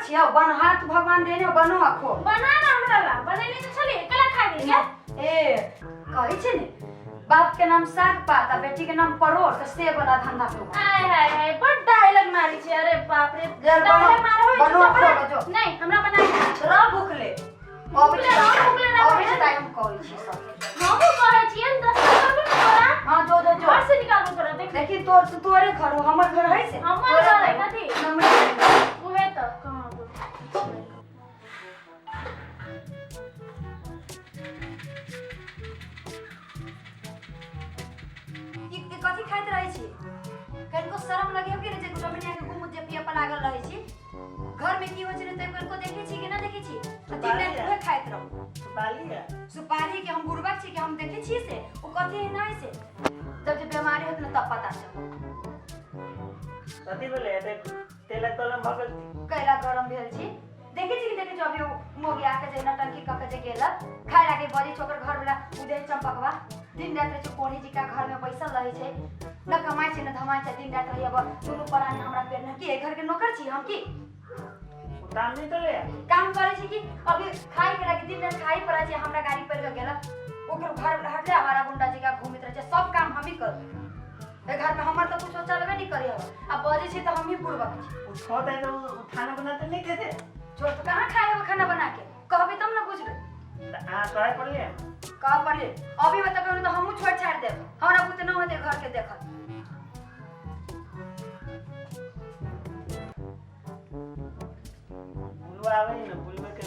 छियो बन हाथ भगवान देने बनो आखो बना ना हमरा ला बनेली तो चली कला खा दे क्या ए कहै छै ने बाप के नाम साग पात आ बेटी के नाम परोर तो से वाला धंधा तो हाय हाय हाय बड़ डायलॉग मारी छे अरे बाप रे जल डायलॉग मारो बनो आखो जो नहीं हमरा बना र भूखले अबे से टाइम कहै छी सब हम कहै छियै 10 करबे तोरा हां जो जो जो घर से निकालबो तोरा देख देखी तोरे घर हो हमर घर है से हमर घर है कथी नंबर उहे त कहां दो ई कथी खाइत रहै छी कनको शरम लगे हो कि जे गुटमनिया के घुम जे पिया पर लागल रहै छी घर में की हो छै त कनको देखे छी कि ना देखे छी दिन रात उहे खाइत रहो सुपारी के हम गुरबक छी कि हम देखे छी से ओ कथी है नहीं से जब जे बीमारी होत न तब पता चल कथी बोले देख तेला कलम भगल कैला गरम भेल छी देखे छी कि देखे छी अभी मोगी आके जे नटंकी क के जे गेल खाय लागे बड़ी छोकर घर वाला उदय चंपकवा दिन रात रहे कोढ़ी जी का घर में बैसल रहे छे न कमाई छे न धमाई छे दिन रात रही अब दुनु परानी हमरा पेड़ न की घर के नौकर छी हम की काम नहीं करे काम करे छी कि अभी खाई के लागे दिन रात खाई पड़ा छे हमरा गाड़ी पर गेल ओकर घर हटले हमारा गुंडा जी का घूमित रहे सब काम हम ही कर ए घर में हमर तो कुछ चलबे नहीं करे अब बजे छे तो हम ही पूर्वक छी छोड़ दे तो खाना बनाते नहीं देते छोड़ तो कहां खाए हो खाना बना के कहबे तब ना बुझबे हां तोय पड़ले का पड़ले अभी बता कहू तो हमहू छोड़ छाड़ दे हमरा कुछ न होते घर के देखत बुलवा आवे न बुलवे के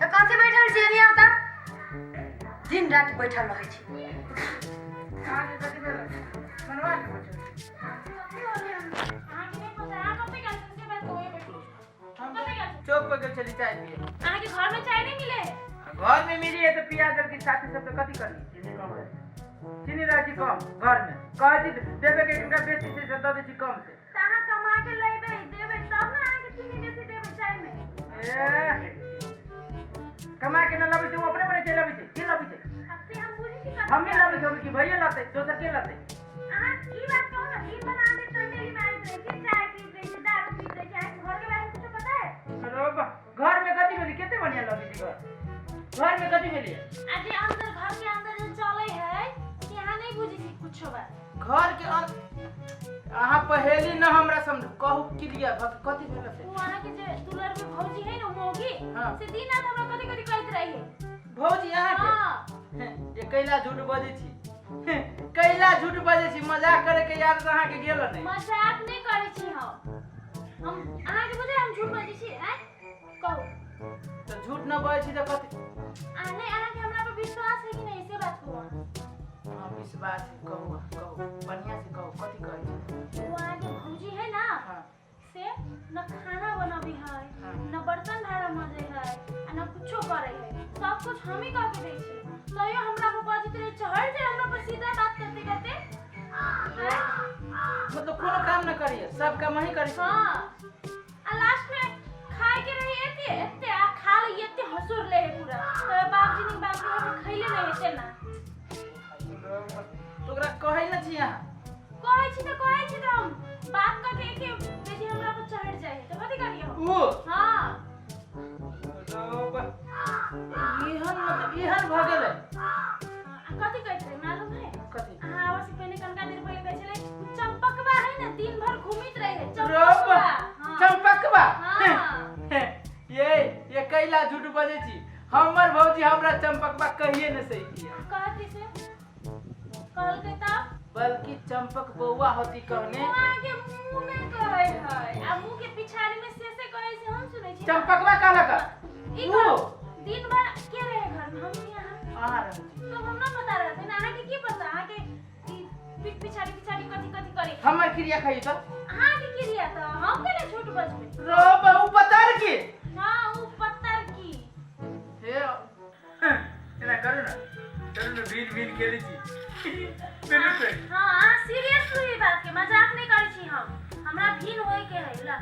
त कथि बैठल छी नहीं आता दिन रात बैठल रहे छी कहां के कथी भेल मनवा के बैठल चौक पर के चली चाय पिए आहा के घर में चाय नहीं मिले घर में मिली है तो पिया जब की साथी सब तो कथी करनी चीनी कम है चीनी रही कम घर में कह दी देवे के इनका बेसी से दे दी कम से ताहा कमा के लेबे देबे तब ना आहा के चीनी बेसी देबे चाय में कमा के न लबे तू अपने बने चला भी के लबे अब हम बुझी की हम ही लबे हम की भैया लाते तो के लाते आहा ई बात कहो ना दिन बना दे तो डेली मारी दे फिर चाय पी दे दारू पी दे चाय घर के बारे में कुछ पता है अरे घर में कथी मिली केते बढ़िया लबे थी घर में कथी मिली आज अंदर घर के अंदर जो चले है यहाँ नहीं बुझी सी कुछ बात घर के आहा पहेली न हमरा समझ कहू क्लियर कथी भेल से वहां के जे दुलर में भौजी है ना मोगी हां से दिन रात हमरा कथि कथि कहत रही है भौजी यहाँ के हां ये कैला झूठ बजे छी कैला झूठ बजे छी मजाक करे के याद रहा के गेल नहीं मजाक नहीं करे छी हम आहा के बुझे हम झूठ बजे छी हैं कहू तो झूठ न बजे छी तो कथी आने आहा के हमरा पर विश्वास है कि नहीं से बात को हां विश्वास कहू कहू बढ़िया से कहू कथी कहै छी वहां के भौजी है ना हां से न खाना बनाबी है न बर्तन भाड़ा मजे है आ न कुछो करे है सब कुछ हम ही करके दे छी तो यो हमरा पर बाजित रहे चढ़ जे हमरा पर सीधा बात करते करते मतलब कोनो काम न करिए सब काम ही करी हां आ लास्ट में खाए के रही एते एते आ खा ले एते हसुर ले है पूरा तो बाबजी ने बाबजी के खइले नहीं एते ना तोरा कहै न छी यहाँ कहै छी तो हम बात करके के बेटी हमरा पर चढ़ जाए तो कथि करियो ओ हां इहन मतलब इहन भ गेलै कथि कहत रहे मालूम है कथी हां आवाज पहले कनका देर पहले कहै छले चंपकवा है ना दिन भर घूमित रहे है चंपकवा चंपकवा हां ये कैला झूठ बजे छी हमर भौजी हमरा चंपकवा कहिए न सही किया कहती से कहल के तब बल्कि चंपक बौआ होती कहने वहां के मुंह में कहै है आ मुंह के पिछाड़ी में से कहै से हम सुनै छी चंपकवा कहला का वो दिन भर के रहे घर में हम यहाँ आहा रहै छी तो हम ना पता रहते ना आहा के की पता आहा के पीठ पिछाड़ी पिछाड़ी कथि कथि करे हमर क्रिया खई त आहा के क्रिया त हम केले झूठ बजबे रो बहु पतार की हां उ पत्थर की हे एना करू न भीन भीन केली छी मेरे पे हां सीरियस हुई बात के मजाक नहीं करै छी हम हमरा भीन होय के है ला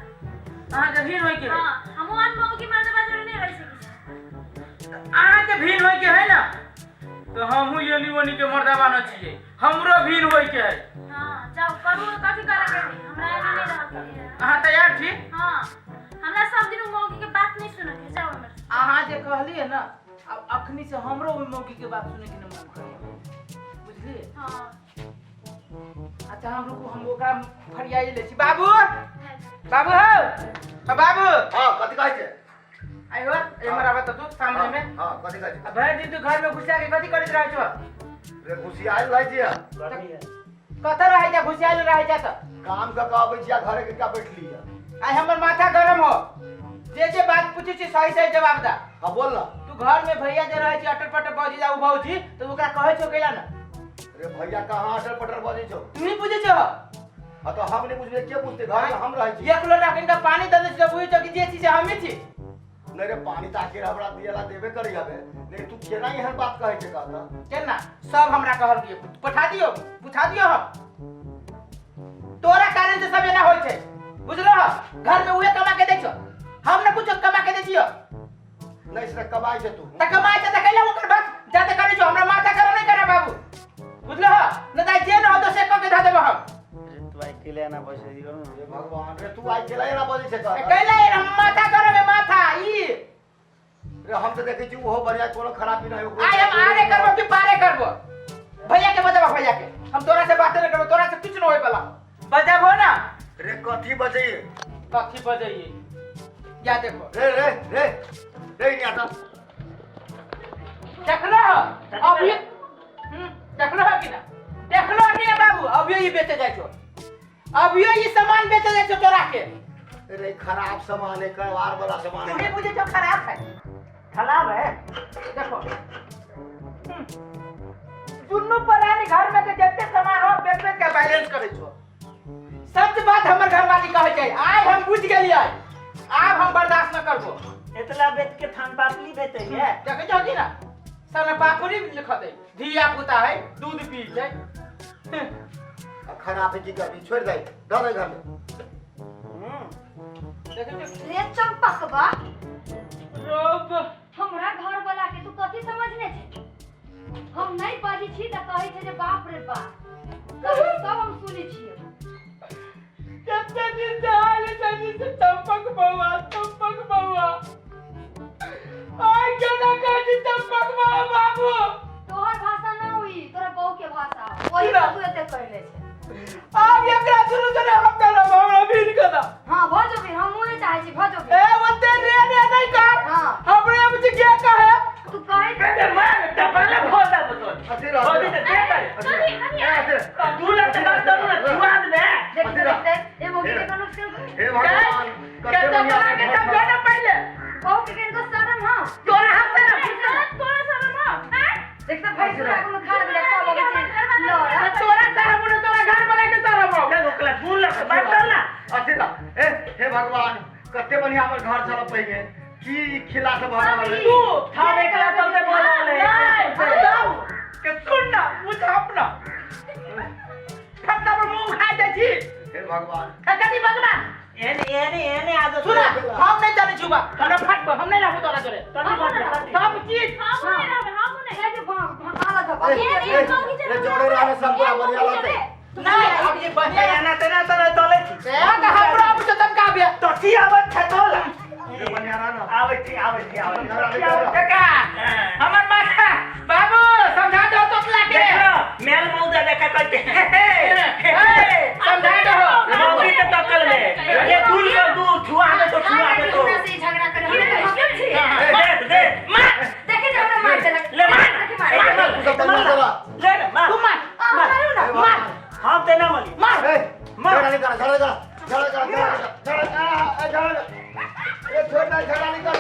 अहाँ के भीन होय के है हां हम वन मौ की मर्द बाजार नहीं रह सकी अहाँ के भीन होय के है ना तो हमहू योनी वोनी के मर्दावा न छिए हमरो भीन होय के है हां जाओ करू कथि करे के है हमरा एने नहीं रह के अहाँ त छी हां हमरा सब दिन मौगी के बात नहीं सुने के जाओ हमर अहाँ जे कहली है ना अब अखनी से हमरो ओइ मौगी के बात सुने के न मन करे बुझलिए हां अच्छा हम ओकरा फरियाई ले छी बाबू बाबू हो बाबू हां कथि कहै छै आई हो एमर आबत तू सामने में हां कथि कहै छै भाई जी तू घर में घुसा के कथि करत रहै छो रे घुसियाल रहै छियै कतऽ रहै जा घुसियाल रहै जा त काम क के आबै छियै घरे के का बैठली है आई हमर माथा गरम हो जे बात पूछी छी सही सही जवाब दा हां बोल ना तू घर में भैया जे रहै छी अटर पटर बजी जा उभौ छी तो ओकरा कहै छो केला ना रे भैया कहां अटर पटर बजै छौ तू ही पूछे छो हां तो हम नहीं बुझबे के पूछते घर में हम रहै छी एक लोटा किनका पानी दे दे बुझी छो कि जे छी से हमी छी नहीं रे पानी ताके हमरा दियला देबे करी हबे लेकिन तू केना एहन बात कहै छै कहता केना सब हमरा कहल दिए पठा दियो पूछा दियो हम तोरा कारण से सब एना होय छै बुझलो घर में उहे कमा के दै छो हम न कुछ कमा के दै छियो नहीं से कमाई छै तू त कमाई त कैला ओकर बात जाते करै छो हमरा माथा गरम नहीं करे बाबू बुझलो न दाई जे न हो तो से क के धा देबो हम तू आई केले ना पैसे दियो ना रे भगवान रे तू आई केला ना बजै छै कहता कैला हम माथा गरम है माथा ई रे हम तो देखै छी ओहो बढ़िया कोनो खराबी नहीं हो आई हम आरे करबो कि पारे करबो भैया के बजाबो भैया के हम तोरा से बात नहीं करबो तोरा से कुछ न होय वाला बजाबो ना रे कथि बजैए कथी बजाइए या देखो रे रे रे रे नहीं आता देखलो अभी देखलो कि ना देखलो नहीं बाबू अभी ये बेचे जाय छो अभी ये सामान बेचे जाय छो तोरा के रे खराब सामान है करवार वाला सामान तूने है मुझे जो खराब है खराब है देखो दुन्नु परानी घर में के जत्ते सामान हो बेच बेच के बैलेंस करे छो सच बात हमर घरवाली कहै छै आज हम बुझ गेलियै आब हम बर्दाश्त न करबो इतना बेच के थान पापली बेचे है देखे छो कि ना सने पापड़ी लिख दे धिया पुता है दूध पी छै खराब है की करबी छोड़ दे धर घर में देखे छो रे चंपक बा रोब हमरा घर वाला के तू कथि समझने छै हम नहीं बाजी छी त कहै छै जे बाप रे बाप सब हम सुनै छियै कितने दिन से हाल से चंपक बउआ आई केना कहती चंपक बउआ बाबू तोहर भाषा ना हुई तोरा बहू के भाषा वही तू एते कहले छै अब एकरा शुरू करे हम करब हमरा भीड़ कदा हां भजो फिर हम मुहे चाहे छी भजो ए ओते रे नहीं कर हां हमरे मुझे के कहे तू कहे अरे मार टपला फोड़ा बतन अति रह होदी तो दे कर तू लग बात करू ना जुआन में देख ये मोगी के कनो से हे भगवान कते बड़ा के समझो ना पहले बहू के किनको शर्म हां तोरा हाथ में तोरा शर्म हां देख त भाई तोरा को खाड़ बिना खा लगे छै लो तोरा सारा मुने तोरा घर वाला के सारा हो क्या ओकला तू लग बात कर ना अति रह हे भगवान कते बढ़िया हमर घर चल पइगे की खिला के भरा वाले तू था देखला तो से बोल ले के सुन ना मुझ अपना फटना पर मुंह खा जाइ छी हे भगवान कदी बगना एने आदत सुना हम नहीं जाने छुबा हमरा फटब हम नहीं रहबो तोरा करे तनी बात सब चीज हम नहीं है जे भाला धबा रे जोड़े रहने सब पूरा बढ़िया लगते नहीं अब ये बढ़िया एना तेना तो चले छी ए का हमरा अब तो तम का बे तो की आवत है तोला ये बढ़िया रहा ना आवत थी काका हमर माथा बाबू समझा दो तोतला के मेल मौजा देखा करते समझा दो मौकी तो टक्कर में ये दूर का दूर छुआ दे तो से झगड़ा करे हम दे मार देखे जे हमरा मार देलक ले मार तू सब बंद करा ले मार तू मार मारू ना मार हम ते ना मली मार ए झगड़ा नहीं करा झगड़ा ए छोड़ ना झगड़ा नहीं कर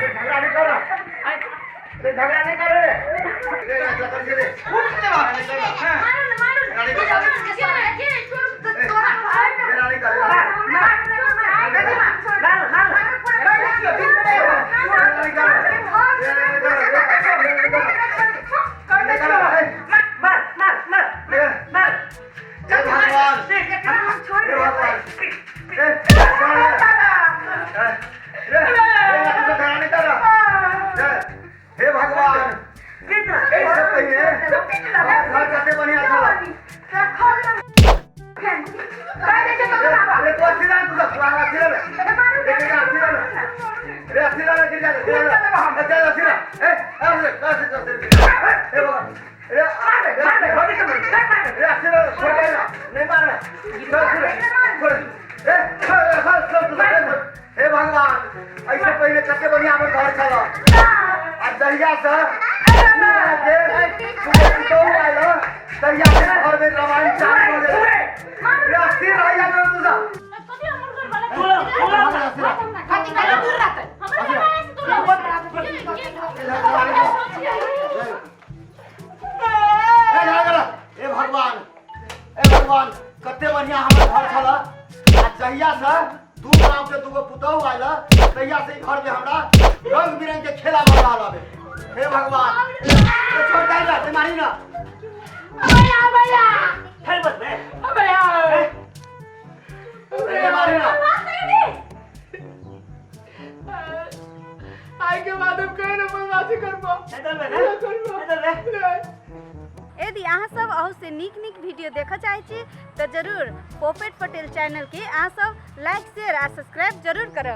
झगड़ा नहीं कर रे झगड़ा नहीं कर रे ऐसा कर रे फूट दे मार मारू ना मारू तोरा झगड़ा नहीं कर हे भगवान कैसे कहिए घर जाते बढ़िया चला हे भगवान ऐसे पहले कते बढ़िया हमर घर चला आ दहिया से तो आइलो दहिया से घर में रामायण चालू हो गए ये स्थिर रहिया में तू जा कथी हमर घर वाला खाती का दूर रहते हमरा कहां से दूर ए भगवान कते बढ़िया हमर घर चला आ दहिया से दू गांव के दूगो पुतौ आइला दहिया से घर में हमरा रंग बिरंग के खेला बना लावे हे भगवान तो छोड़ दे ना तुम्हारी ना भैया है बस बे भैया अरे मारे ना आई के बाद हम कहे ना बर्बादी करबो चल बे यदि अहाँ सब अहू से नीक वीडियो देखऽ चाहै छी तऽ जरूर पोपेट पटेल चैनल के अहाँ सब लाइक शेयर आ सब्सक्राइब जरूर करब।